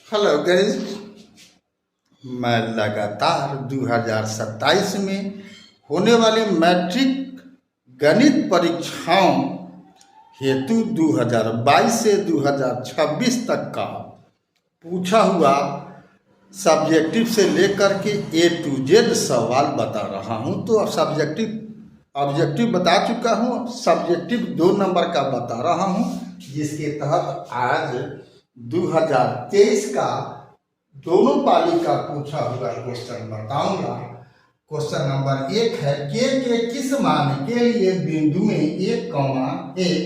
Hello guys, मैं लगातार 2027 में होने वाली मैट्रिक गणित परीक्षाओं हेतु 2022 से 2026 तक का पूछा हुआ सब्जेक्टिव से लेकर के ए टू जेड सवाल बता रहा हूं। तो अब ऑब्जेक्टिव बता चुका हूं, सब्जेक्टिव 2 नंबर का बता रहा हूं, जिसके तहत आज 2023 का दोनों पाली का पूछा हुआ क्वेश्चन बताऊंगा। क्वेश्चन नंबर 1 है, के किस मान के लिए बिंदु में 1,1,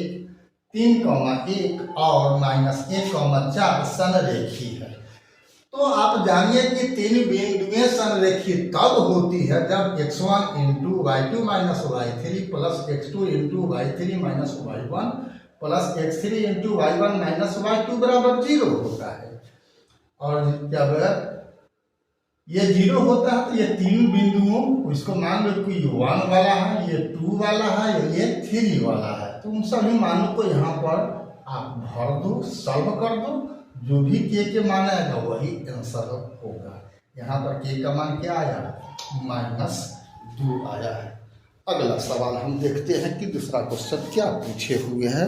3,1 और -1,4 संरेखी है। तो आप जानिए कि 3 बिंदुएं संरेखी तब होती है जब x1 into y2 minus y3 plus x2 into y3 minus y1 plus x3 into y1 minus y2 बराबर 0 होता है। और जब ये 0 होता है तो ये 3 बिंदुओं, इसको मान लो कि 1 वाला है, ये 2 वाला है, ये 3 वाला है। तो उन सभी मानों को यहाँ पर आप भर दो, सॉल्व कर दो, जो भी के मान आएगा वही आंसर होगा। यहाँ पर के का मान क्या आया, -2 आया है। अगला सवाल हम देखते हैं कि दूसरा क्वेश्चन क्या पूछे हुए हैं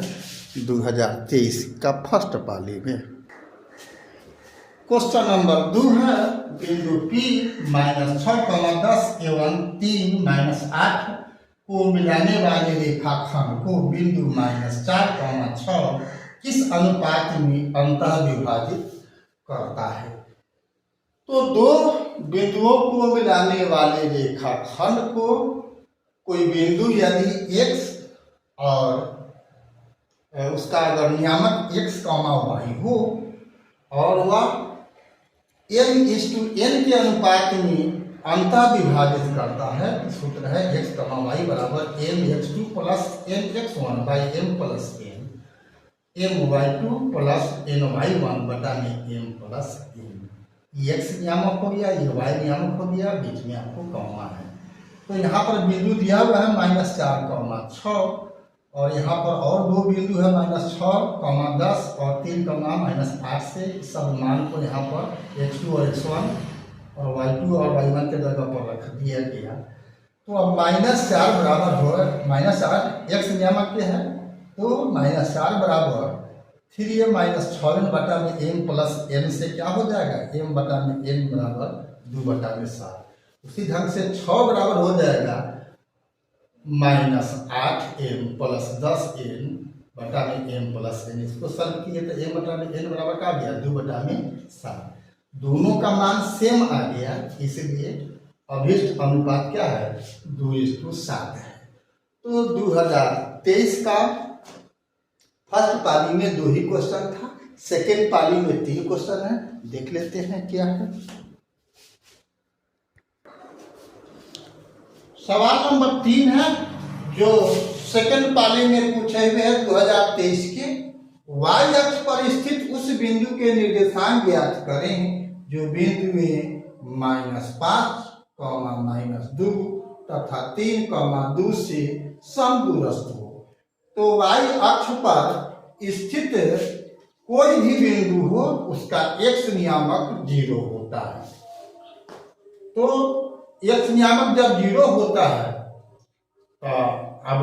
2023 का फर्स्ट पाली में। क्वेश्चन नंबर 2 है, बिंदु P -6,10 एवं 3 -8 को मिलाने वाले रेखाखंड को बिंदु -4,6 किस अनुपात में अंतः विभाजित करता है। तो 2 बिंदुओं को मिलाने वाले रेखाखंड को कोई बिंदु यदि x और उसका अगर नियामक x, y हो और वह n/n के अनुपात में अंतः विभाजित करता है, सूत्र है x, y बराबर mx2 plus nx1 by m plus n, my2 plus ny1 बटा में m प्लस n। ये x नियामक हो गया, ये y नियामक हो गया, बीच में आपको कॉमा है। तो यहाँ पर बिंदु दिया हुआ है -4,6 और यहाँ पर और 2 बिंदु है -6,10 और 3,-8 से सब मान को यहाँ पर x2 और x1 और y2 और y1 के जगह पर रख दिया गया। तो अब -4 बराबर हो, -8 x नियामक के है, तो -4 बराबर 3m -6n बटा में m प्लस n से क्या हो जाएगा, m बटा में n बराबर 2 बटा में 7। उसी ढंग से 6 बराबर हो जाएगा -8m प्लस 10n बटा में m प्लस n। इसको सॉल्व किए तो m बटा में n बराबर का आ गया 2 बटा में 7। दोनों का मान सेम आ गया, इसलिए अभिष्ट अनुपात क्या है, 2:7 है। तो 2023 का फर्स्ट पाली में 2 ही क्वेश्चन था, सेकेंड पाली में 3 क्वेश्चन है। देख लेते हैं क्या है। सवाल नंबर 3 है, जो सेकंड पाली में पूछे हुए हैं 2023 के। y अक्ष पर स्थित उस बिंदु के निर्देशांक ज्ञात करें जो बिंदु में -5, -2 तथा 3,2 से समदूरस्थ हो। तो y अक्ष पर स्थित कोई भी बिंदु हो उसका x नियामक 0 होता है। तो x नियामक जब 0 होता है तो अब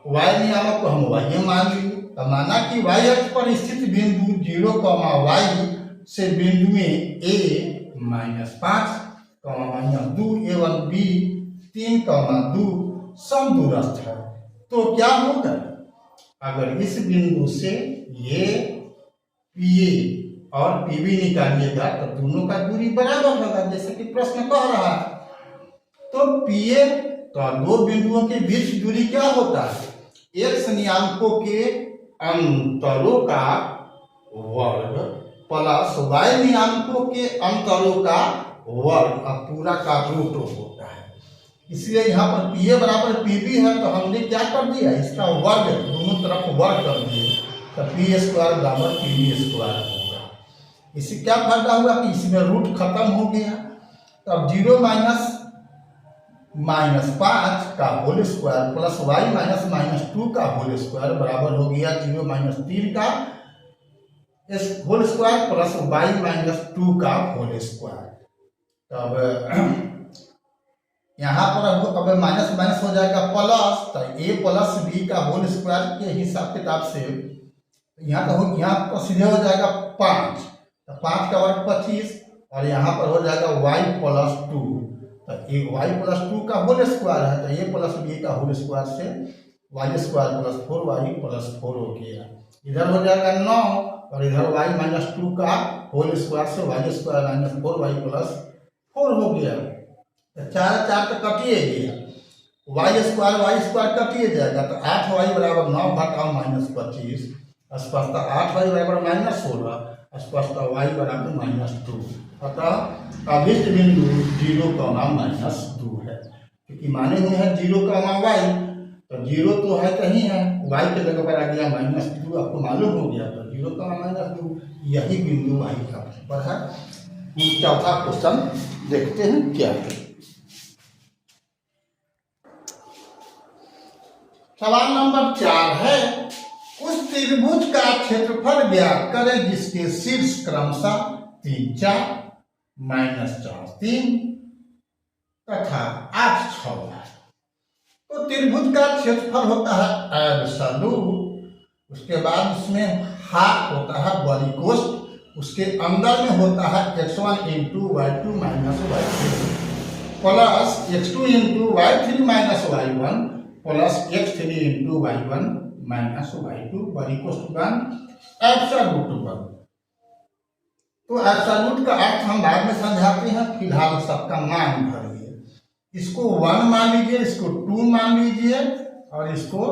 y नियामक को हम y मान लेंगे। तो माना कि y अक्ष पर स्थित बिंदु 0, y से बिंदु में a -5, -2 एवं b 3,2 समदूरस्थ है। तो क्या होगा, अगर इस बिंदु से ये PA और PB निकालिएगा तो दोनों का दूरी बराबर होगा, जैसे कि प्रश्न कह रहा है। तो PA, तो 2 बिंदुओं के बीच दूरी क्या होता है, x नियामकों के अंतरों का वर्ग प्लस y नियामकों के अंतरों का वर्ग, अब पूरा का रूट होता है। इसलिए यहाँ पर PA बराबर PB है, तो हमने क्या कर दिया, इसका वर्ग दोनों तरफ वर्ग कर दिए, तो p² बराबर PB² होगा। इससे क्या फायदा हुआ कि इसमें रूट खत्म हो गया। तब 0 -5 का होल स्क्वायर प्लस y -2 का होल स्क्वायर बराबर हो गया 0 -3 का इस whole square plus Y minus 2 का होल स्क्वायर। तब यहाँ पर अब माइनस माइनस हो जाएगा प्लस, तो ए प्लस बी का होल स्क्वायर के हिसाब किताब से यहाँ पर सीधे हो जाएगा 5, तो 5 का वर्ग 25, और यहाँ पर हो जाएगा y प्लस 2, तो ये y प्लस 2 का होल स्क्वायर है, तो ए प्लस बी का होल स्क्वायर से Y square plus 4y plus 4 हो गया। इधर हो जाएगा 9, और इधर y माइनस 2 का होल स्क्वायर से Y square minus 4y plus 4 हो गया। तो 4 4 तो कटिए गया, वाई स्क्वायर कटिए जाएगा, तो 8y बराबर 9 घटाओ माइनस 25, स्पष्टता 8y बराबर माइनस 16, स्पष्टता y बराबर माइनस 2। अतः अभिष्ट बिंदु 0, माइनस 2 है, क्योंकि माने हुए हैं 0, y, तो 0 तो है कहीं है, y के जगह पर आ गया माइनस 2, आपको मालूम हो गया, तो 0, माइनस 2 यही बिंदु y का पर है। चौथा क्वेश्चन देखते हैं क्या है। सवाल नंबर 4 है, उस त्रिभुज का क्षेत्रफल ज्ञात करें जिसके शीर्ष क्रमशः 3 4 माइनस 4 3 तथा 8 6 है। तो त्रिभुज का क्षेत्रफल होता है एब्सोल्यूट, उसके बाद उसमें हाफ होता है बरीकोस्ट, उसके अंदर में होता है x1 into y2 minus y3 plus x2 into y3 minus y1 plus x3 into y1 minus y2 बरीकोस्ट 1 absolute 1। तो एब्सोल्यूट का अर्थ हम बाद में समझाते हैं, फिलहाल सबका मान भरिए। इसको 1 मान लीजिए, इसको 2 मान लीजिए, और इसको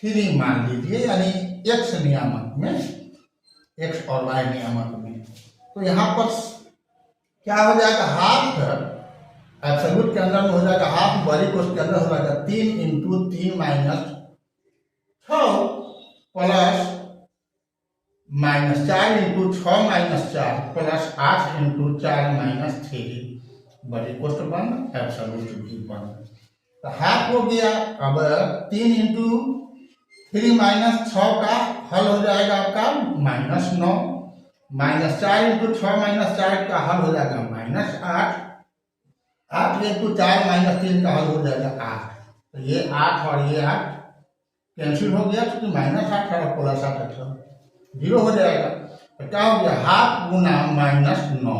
3 मान लीजिए, यानी x नियामक में, x और y नियामक में। तो यहाँ पर क्या हो जाएगा, हाफ एब्सोल्यूट के अंदर में हो जाएगा हाफ, बरीकोस्ट के अंदर हो जाएगा 3 into 3 minus 6 plus minus 4 into 6 minus 4 plus 8 into 4 minus 3 बरीकोस्ट 1 absolute भी 1। तो हाफ हो गया। अब 3 इंटू 3 माइनस 6 का हल हो जाएगा आपका माइनस 9, माइनस 4 इंटू 6 माइनस 4 का हल हो जाएगा माइनस 8, 8 इंटू 4 माइनस 3 का हल हो जाएगा 8। तो ये 8 और ये 8 कैंसिल हो गया, क्योंकि माइनस 8 और प्लस 8 0 हो जाएगा। तो क्या हो गया, हाफ गुना माइनस 9।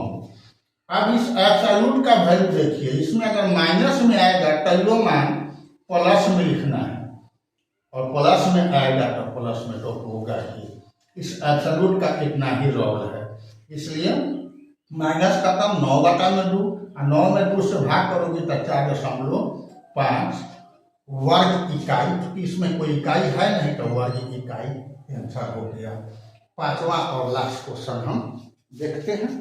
अब इस एब्सोल्यूट का वैल्यू देखिए, इसमें अगर माइनस में आएगा तो यो मान प्लस में लिखना है, और प्लस में आएगा तो प्लस में तो होगा ही। इस एब्सोल्यूट का इतना ही रोल है, इसलिए माइनस का तब 9 बटा में 2, और 9 में 2 से भाग करोगे तो 4.5 वर्ग इकाई, क्योंकि इसमें कोई इकाई है नहीं, तो वर्ग इकाई आंसर हो गया। 5वां और लास्ट क्वेश्चन हम देखते हैं।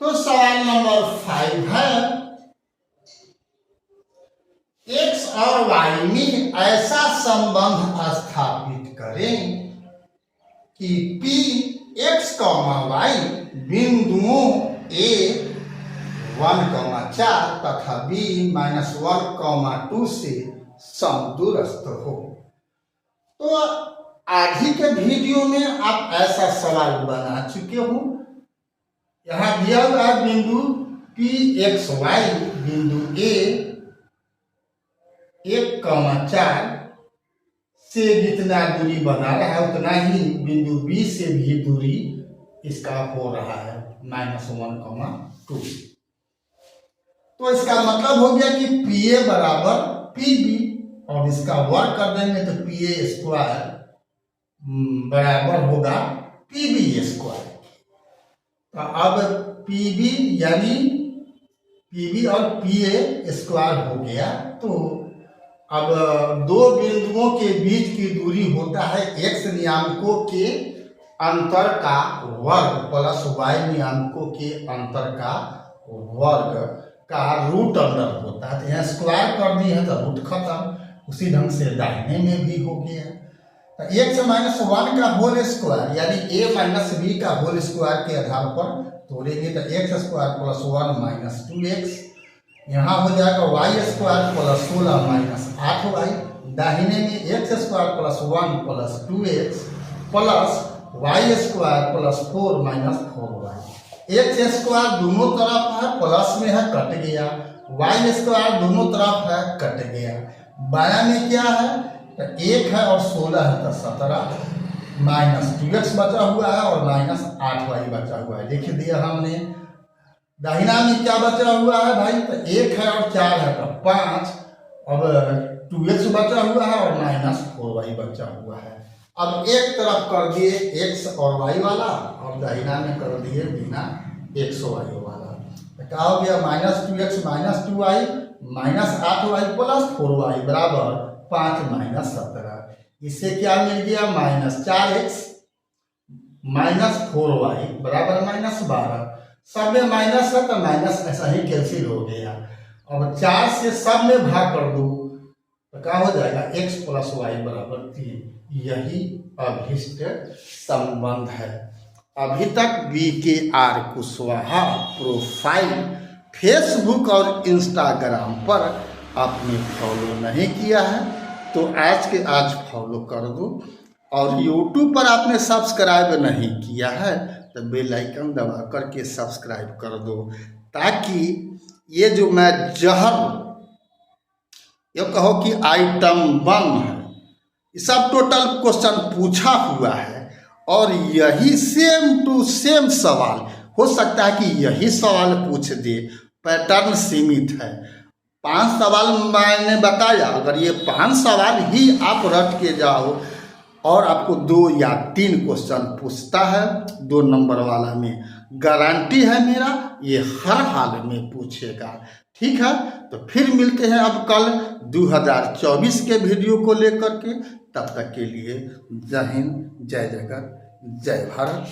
तो सवाल नंबर 5 है, x और y में ऐसा संबंध स्थापित करें कि p x, y बिंदुओं a 1,4 तथा b -1,2 से समदूरस्थ हो। तो आज ही के वीडियो में आप ऐसा सवाल बना चुके हो। यहाँ दिया हुआ है बिंदु p x y, बिंदु a 1,4 से जितना दूरी बना रहा है उतना ही बिंदु B से भी दूरी इसका हो रहा है -1,2। तो इसका मतलब हो गया कि PA बराबर PB, और इसका वर्ग कर देंगे तो PA स्क्वायर बराबर होगा PB स्क्वायर। तो अब PB यानी PB और PA स्क्वायर हो गया। तो अब दो बिंदुओं के बीच की दूरी होता है x नियामकों के अंतर का वर्ग प्लस y नियामकों के अंतर का वर्ग का रूट अंडर होता है। तो यहाँ स्क्वायर कर दिए हैं तो रूट खत्म, उसी ढंग से दाहिने में भी हो गया। तो x -1 का होल स्क्वायर यानी a माइनस b का होल स्क्वायर के आधार पर तोड़ेंगे तो x स्क्वायर प्लस 1 -2x, यहाँ हो जाएगा y स्क्वायर प्लस 16 -8y दाहिने में X square plus 1 plus 2x plus Y square plus 4 minus 4y। X square दोनों तरफ है, प्लस में है कट गया, वाई स्क्वायर दोनों तरफ है कट गया। बाया में क्या है तो 1 है और 16 है तो 17 माइनस 2x बचा हुआ है और माइनस 8y बचा हुआ है, लिख दिया हमने। दाहिना में क्या बचा हुआ है भाई तो 1 है और 4 है तो 5, अब 2x बचा हुआ है और माइनस 4y बचा हुआ है। अब एक तरफ कर दिए x और y वाला और दाहिना में कर दिए बिना x और y वाला, तो क्या हो गया minus 2x minus 2y minus 8y plus 4y बराबर 5 माइनस 17। इससे क्या मिल गया माइनस 4x माइनस 4y बराबर माइनस 12। सब में माइनस है तो माइनस ऐसा ही कैंसिल हो गया। अब 4 से सब में भाग कर दो तो क्या हो जाएगा x प्लस वाई बराबर 3। यही अभिष्ट संबंध है। अभी तक VKR कुशवाहा प्रोफाइल फेसबुक और इंस्टाग्राम पर आपने फॉलो नहीं किया है तो आज के आज फॉलो कर दो, और यूट्यूब पर आपने सब्सक्राइब नहीं किया है तो बेल आइकन दबा करके सब्सक्राइब कर दो, ताकि ये जो मैं जहर ये कहो कि आइटम 1 है, ये सब टोटल क्वेश्चन पूछा हुआ है और यही सेम टू सेम सवाल हो सकता है कि यही सवाल पूछ दे, पैटर्न सीमित है। 5 सवाल मैंने बताया, अगर ये 5 सवाल ही आप रट के जाओ और आपको 2 या 3 क्वेश्चन पूछता है 2 नंबर वाला में, गारंटी है मेरा ये हर हाल में पूछेगा। ठीक है, तो फिर मिलते हैं अब कल 2024 के वीडियो को लेकर के। तब तक के लिए जय हिंद, जय जगत, जय भारत।